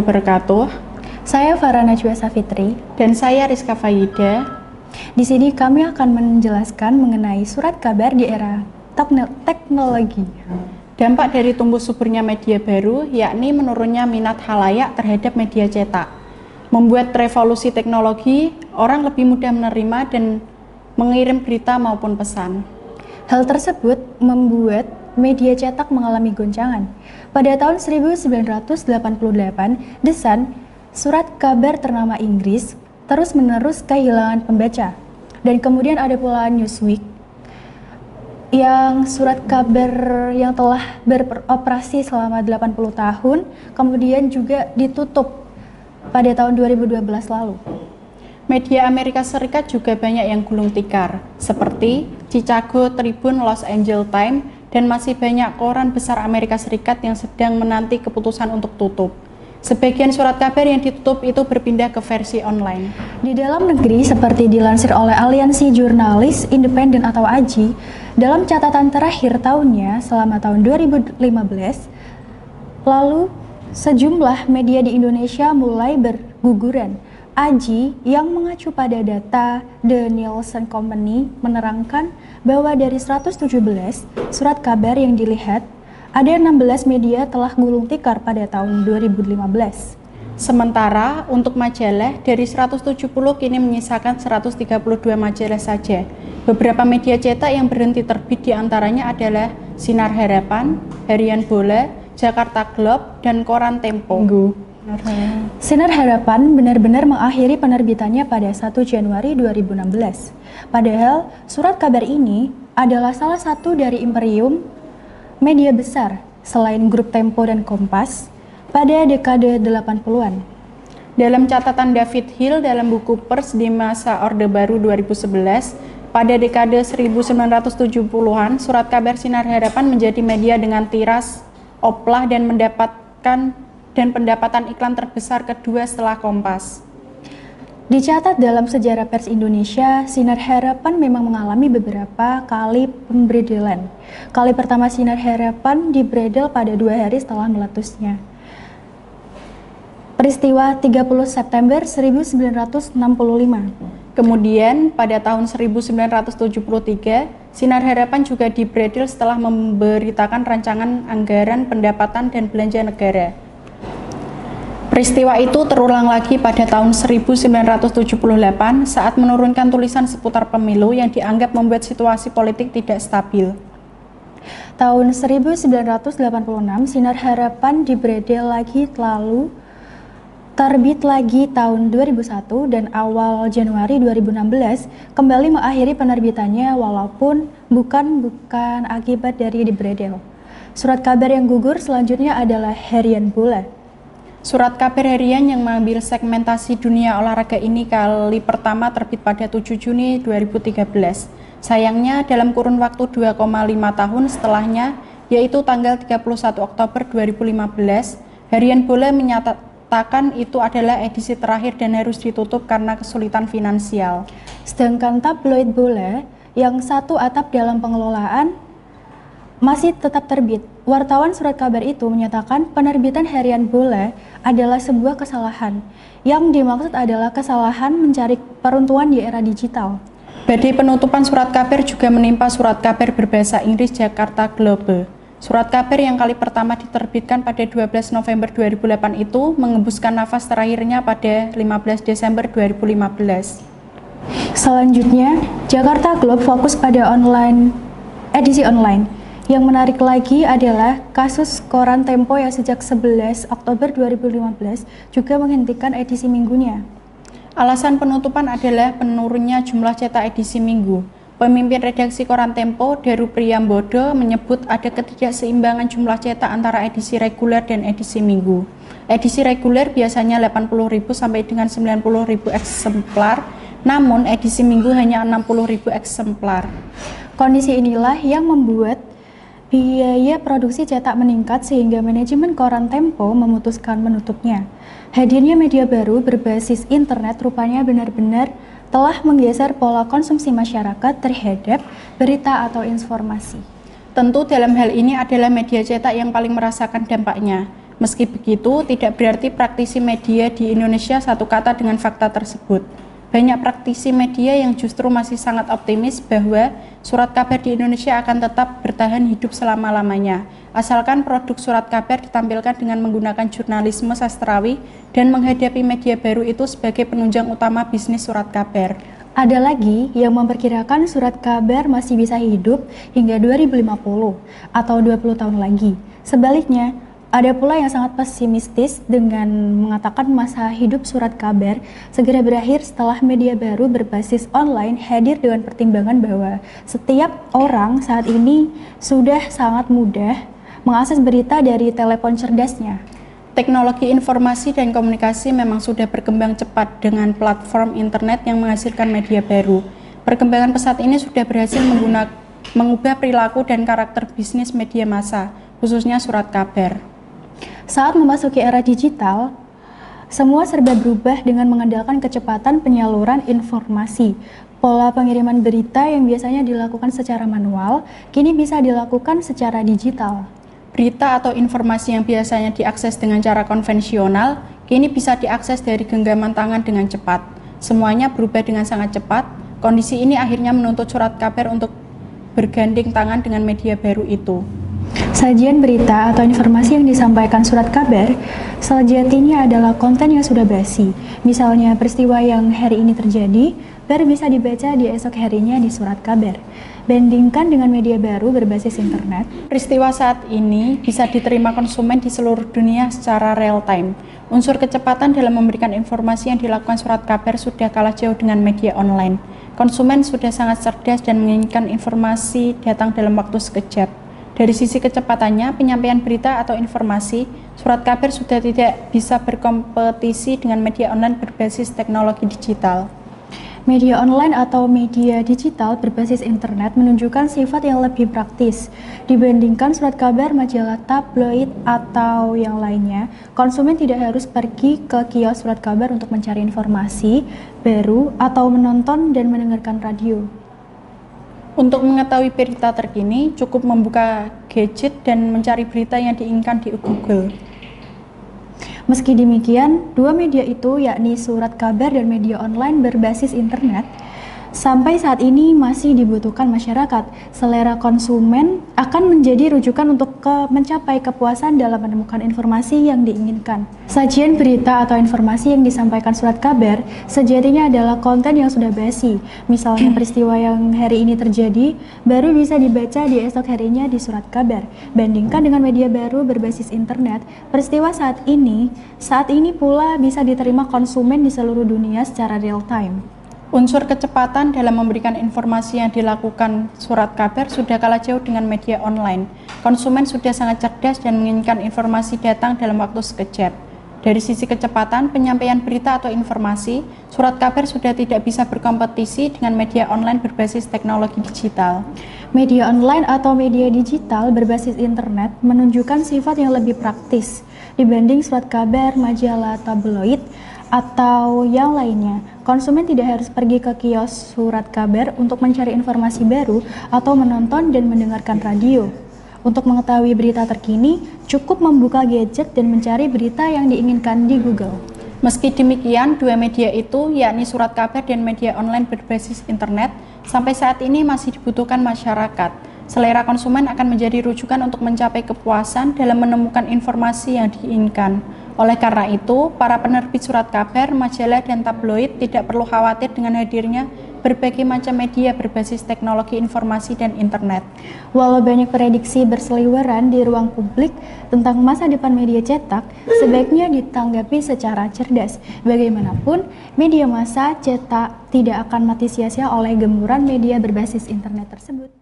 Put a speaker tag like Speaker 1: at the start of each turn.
Speaker 1: wabarakatuh.
Speaker 2: Saya Farah Najwa Safitri.
Speaker 1: Dan saya Rizka Fayida.
Speaker 2: Di sini kami akan menjelaskan mengenai surat kabar di era teknologi.
Speaker 1: Dampak dari tumbuh suburnya media baru, yakni menurunnya minat khalayak terhadap media cetak. Membuat revolusi teknologi, orang lebih mudah menerima dan mengirim berita maupun pesan.
Speaker 2: Hal tersebut membuat media cetak mengalami goncangan. Pada tahun 1988, The Sun, surat kabar ternama Inggris, terus-menerus kehilangan pembaca. Dan kemudian ada pula Newsweek, yang surat kabar yang telah beroperasi selama 80 tahun, kemudian juga ditutup pada tahun 2012 lalu.
Speaker 1: Media Amerika Serikat juga banyak yang gulung tikar, seperti Chicago Tribune, Los Angeles Times, dan masih banyak koran besar Amerika Serikat yang sedang menanti keputusan untuk tutup. Sebagian surat kabar yang ditutup itu berpindah ke versi online.
Speaker 2: Di dalam negeri, seperti dilansir oleh Aliansi Jurnalis Independen atau AJI, dalam catatan terakhir tahunnya selama tahun 2015, lalu sejumlah media di Indonesia mulai berguguran. AJI yang mengacu pada data The Nielsen Company menerangkan bahwa dari 117 surat kabar yang dilihat, ada 16 media telah gulung tikar pada tahun 2015.
Speaker 1: Sementara untuk majalah, dari 170 kini menyisakan 132 majalah saja. Beberapa media cetak yang berhenti terbit diantaranya adalah Sinar Harapan, Harian Bola, Jakarta Globe, dan Koran Tempo.
Speaker 2: Sinar Harapan benar-benar mengakhiri penerbitannya pada 1 Januari 2016. Padahal surat kabar ini adalah salah satu dari imperium media besar selain grup Tempo dan Kompas pada dekade 80-an.
Speaker 1: Dalam catatan David Hill dalam buku Pers di Masa Orde Baru 2011, pada dekade 1970-an, surat kabar Sinar Harapan menjadi media dengan tiras oplah dan pendapatan iklan terbesar kedua setelah Kompas.
Speaker 2: Dicatat dalam sejarah pers Indonesia, Sinar Harapan memang mengalami beberapa kali pembredelan. Kali pertama Sinar Harapan dibredel pada 2 hari setelah meletusnya. Peristiwa 30 September 1965.
Speaker 1: Kemudian pada tahun 1973, Sinar Harapan juga dibredel setelah memberitakan rancangan anggaran pendapatan dan belanja negara. Peristiwa itu terulang lagi pada tahun 1978 saat menurunkan tulisan seputar pemilu yang dianggap membuat situasi politik tidak stabil.
Speaker 2: Tahun 1986, Sinar Harapan dibredel lagi, lalu terbit lagi tahun 2001 dan awal Januari 2016 kembali mengakhiri penerbitannya walaupun bukan akibat dari dibredel. Surat kabar yang gugur selanjutnya adalah Harian Bola.
Speaker 1: Surat kabar harian yang mengambil segmentasi dunia olahraga ini kali pertama terbit pada 7 Juni 2013. Sayangnya dalam kurun waktu 2,5 tahun setelahnya, yaitu tanggal 31 Oktober 2015, Harian Bola menyatakan itu adalah edisi terakhir dan harus ditutup karena kesulitan finansial.
Speaker 2: Sedangkan tabloid Bola yang satu atap dalam pengelolaan masih tetap terbit. Wartawan surat kabar itu menyatakan penerbitan Harian Bola adalah sebuah kesalahan. Yang dimaksud adalah kesalahan mencari peruntukan di era digital.
Speaker 1: Badai penutupan surat kabar juga menimpa surat kabar berbahasa Inggris Jakarta Globe. Surat kabar yang kali pertama diterbitkan pada 12 November 2008 itu mengembuskan nafas terakhirnya pada 15 Desember 2015.
Speaker 2: Selanjutnya, Jakarta Globe fokus pada edisi online. Yang menarik lagi adalah kasus Koran Tempo yang sejak 11 Oktober 2015 juga menghentikan edisi minggunya.
Speaker 1: Alasan penutupan adalah penurunnya jumlah cetak edisi minggu. Pemimpin redaksi Koran Tempo, Daru Priyambodo, menyebut ada ketidakseimbangan jumlah cetak antara edisi reguler dan edisi minggu. Edisi reguler biasanya 80.000 sampai dengan 90.000 eksemplar, namun edisi minggu hanya 60.000 eksemplar.
Speaker 2: Kondisi inilah yang membuat biaya produksi cetak meningkat sehingga manajemen Koran Tempo memutuskan menutupnya. Hadirnya media baru berbasis internet rupanya benar-benar telah menggeser pola konsumsi masyarakat terhadap berita atau informasi.
Speaker 1: Tentu dalam hal ini adalah media cetak yang paling merasakan dampaknya. Meski begitu, tidak berarti praktisi media di Indonesia satu kata dengan fakta tersebut. Banyak praktisi media yang justru masih sangat optimis bahwa surat kabar di Indonesia akan tetap bertahan hidup selama-lamanya, asalkan produk surat kabar ditampilkan dengan menggunakan jurnalisme sastrawi dan menghadapi media baru itu sebagai penunjang utama bisnis surat kabar.
Speaker 2: Ada lagi yang memperkirakan surat kabar masih bisa hidup hingga 2050 atau 20 tahun lagi. Sebaliknya, ada pula yang sangat pesimistis dengan mengatakan masa hidup surat kabar segera berakhir setelah media baru berbasis online hadir dengan pertimbangan bahwa setiap orang saat ini sudah sangat mudah mengakses berita dari telepon cerdasnya.
Speaker 1: Teknologi informasi dan komunikasi memang sudah berkembang cepat dengan platform internet yang menghasilkan media baru. Perkembangan pesat ini sudah berhasil mengubah perilaku dan karakter bisnis media massa, khususnya surat kabar.
Speaker 2: Saat memasuki era digital, semua serba berubah dengan mengandalkan kecepatan penyaluran informasi. Pola pengiriman berita yang biasanya dilakukan secara manual, kini bisa dilakukan secara digital.
Speaker 1: Berita atau informasi yang biasanya diakses dengan cara konvensional, kini bisa diakses dari genggaman tangan dengan cepat. Semuanya berubah dengan sangat cepat. Kondisi ini akhirnya menuntut surat kabar untuk bergandeng tangan dengan media baru itu.
Speaker 2: Sajian berita atau informasi yang disampaikan surat kabar sejatinya adalah konten yang sudah basi. Misalnya peristiwa yang hari ini terjadi baru bisa dibaca di esok harinya di surat kabar. Bandingkan dengan media baru berbasis internet,
Speaker 1: peristiwa saat ini bisa diterima konsumen di seluruh dunia secara real time. Unsur kecepatan dalam memberikan informasi yang dilakukan surat kabar sudah kalah jauh dengan media online. Konsumen sudah sangat cerdas dan menginginkan informasi datang dalam waktu sekejap. Dari sisi kecepatannya, penyampaian berita atau informasi, surat kabar sudah tidak bisa berkompetisi dengan media online berbasis teknologi digital.
Speaker 2: Media online atau media digital berbasis internet menunjukkan sifat yang lebih praktis. Dibandingkan surat kabar, majalah tabloid, atau yang lainnya, konsumen tidak harus pergi ke kios surat kabar untuk mencari informasi baru atau menonton dan mendengarkan radio.
Speaker 1: Untuk mengetahui berita terkini, cukup membuka gadget dan mencari berita yang diinginkan di Google.
Speaker 2: Meski demikian, dua media itu yakni surat kabar dan media online berbasis internet sampai saat ini masih dibutuhkan masyarakat. Selera konsumen akan menjadi rujukan untuk mencapai kepuasan dalam menemukan informasi yang diinginkan. Sajian berita atau informasi yang disampaikan surat kabar sejatinya adalah konten yang sudah basi. Misalnya peristiwa yang hari ini terjadi baru bisa dibaca di esok harinya di surat kabar. Bandingkan dengan media baru berbasis internet, peristiwa saat ini pula bisa diterima konsumen di seluruh dunia secara real time.
Speaker 1: Unsur kecepatan dalam memberikan informasi yang dilakukan surat kabar sudah kalah jauh dengan media online. Konsumen sudah sangat cerdas dan menginginkan informasi datang dalam waktu sekejap. Dari sisi kecepatan penyampaian berita atau informasi, surat kabar sudah tidak bisa berkompetisi dengan media online berbasis teknologi digital.
Speaker 2: Media online atau media digital berbasis internet menunjukkan sifat yang lebih praktis dibanding surat kabar, majalah tabloid, atau yang lainnya. Konsumen tidak harus pergi ke kios surat kabar untuk mencari informasi baru atau menonton dan mendengarkan radio. Untuk mengetahui berita terkini, cukup membuka gadget dan mencari berita yang diinginkan di Google.
Speaker 1: Meski demikian, dua media itu, yakni surat kabar dan media online berbasis internet, sampai saat ini masih dibutuhkan masyarakat. Selera konsumen akan menjadi rujukan untuk mencapai kepuasan dalam menemukan informasi yang diinginkan. Oleh karena itu, para penerbit surat kabar, majalah, dan tabloid tidak perlu khawatir dengan hadirnya berbagai macam media berbasis teknologi informasi dan internet.
Speaker 2: Walau banyak prediksi berseliweran di ruang publik tentang masa depan media cetak, sebaiknya ditanggapi secara cerdas. Bagaimanapun, media massa cetak tidak akan mati sia-sia oleh gemburan media berbasis internet tersebut.